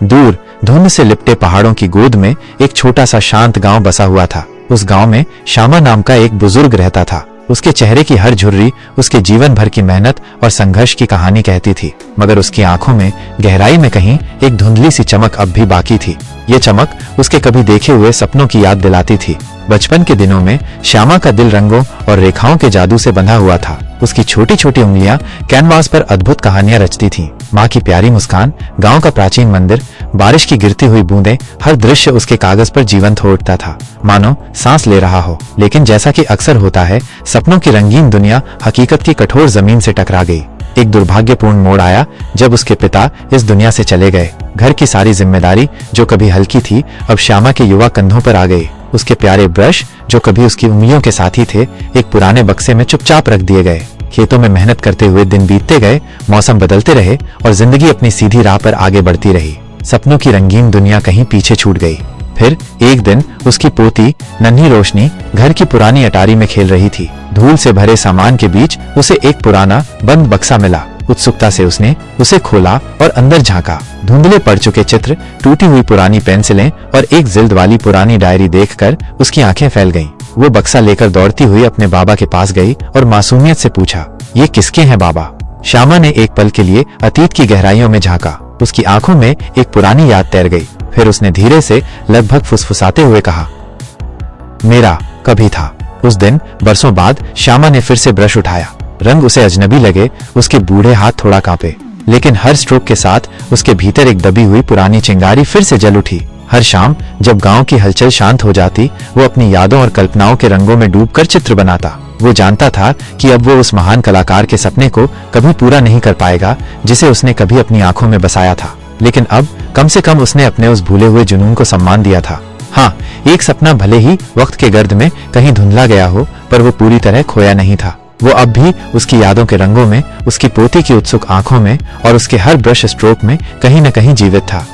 दूर धुंध से लिपटे पहाड़ों की गोद में एक छोटा सा शांत गांव बसा हुआ था। उस गांव में श्यामा नाम का एक बुजुर्ग रहता था। उसके चेहरे की हर झुर्री उसके जीवन भर की मेहनत और संघर्ष की कहानी कहती थी, मगर उसकी आंखों में गहराई में कहीं एक धुंधली सी चमक अब भी बाकी थी। ये चमक उसके कभी देखे हुए सपनों की याद दिलाती थी। बचपन के दिनों में श्यामा का दिल रंगों और रेखाओं के जादू से बंधा हुआ था। उसकी छोटी छोटी उंगलियां कैनवास पर अद्भुत कहानियां रचती थीं। माँ की प्यारी मुस्कान, गांव का प्राचीन मंदिर, बारिश की गिरती हुई बूंदें, हर दृश्य उसके कागज पर जीवंत हो उठता था, मानो सांस ले रहा हो। लेकिन जैसा कि अक्सर होता है, सपनों की रंगीन दुनिया हकीकत की कठोर जमीन से टकरा गई। एक दुर्भाग्यपूर्ण मोड़ आया जब उसके पिता इस दुनिया से चले गए। घर की सारी जिम्मेदारी जो कभी हल्की थी, अब श्यामा के युवा कंधों पर आ गई। उसके प्यारे ब्रश जो कभी उसकी उंगलियों के साथी थे, एक पुराने बक्से में चुपचाप रख दिए गए। खेतों में मेहनत करते हुए दिन बीतते गए, मौसम बदलते रहे और जिंदगी अपनी सीधी राह पर आगे बढ़ती रही। सपनों की रंगीन दुनिया कहीं पीछे छूट गई। फिर एक दिन उसकी पोती नन्ही रोशनी घर की पुरानी अटारी में खेल रही थी। धूल से भरे सामान के बीच उसे एक पुराना बंद बक्सा मिला। उत्सुकता से उसने उसे खोला और अंदर झांका। धुंधले पड़ चुके चित्र, टूटी हुई पुरानी पेंसिलें और एक जिल्द वाली पुरानी डायरी देखकर उसकी आंखें फैल गईं। वो बक्सा लेकर दौड़ती हुई अपने बाबा के पास गई और मासूमियत से पूछा, ये किसके हैं बाबा? श्यामा ने एक पल के लिए अतीत की गहराइयों में झांका। उसकी आंखों में एक पुरानी याद तैर गई। फिर उसने धीरे से, लगभग फुसफुसाते हुए कहा, मेरा कभी था। उस दिन बरसों बाद श्यामा ने फिर से ब्रश उठाया। रंग उसे अजनबी लगे, उसके बूढ़े हाथ थोड़ा कांपे, लेकिन हर स्ट्रोक के साथ उसके भीतर एक दबी हुई पुरानी चिंगारी फिर से जल उठी। हर शाम जब गांव की हलचल शांत हो जाती, वो अपनी यादों और कल्पनाओं के रंगों में डूबकर चित्र बनाता। वो जानता था कि अब वो उस महान कलाकार के सपने को कभी पूरा नहीं कर पाएगा जिसे उसने कभी अपनी आंखों में बसाया था, लेकिन अब कम से कम उसने अपने उस भूले हुए जुनून को सम्मान दिया था। हाँ, एक सपना भले ही वक्त के गर्द में कहीं धुंधला गया हो, पर वो पूरी तरह खोया नहीं था। वो अब भी उसकी यादों के रंगों में, उसकी पोती की उत्सुक आंखों में और उसके हर ब्रश स्ट्रोक में कहीं न कहीं जीवित था।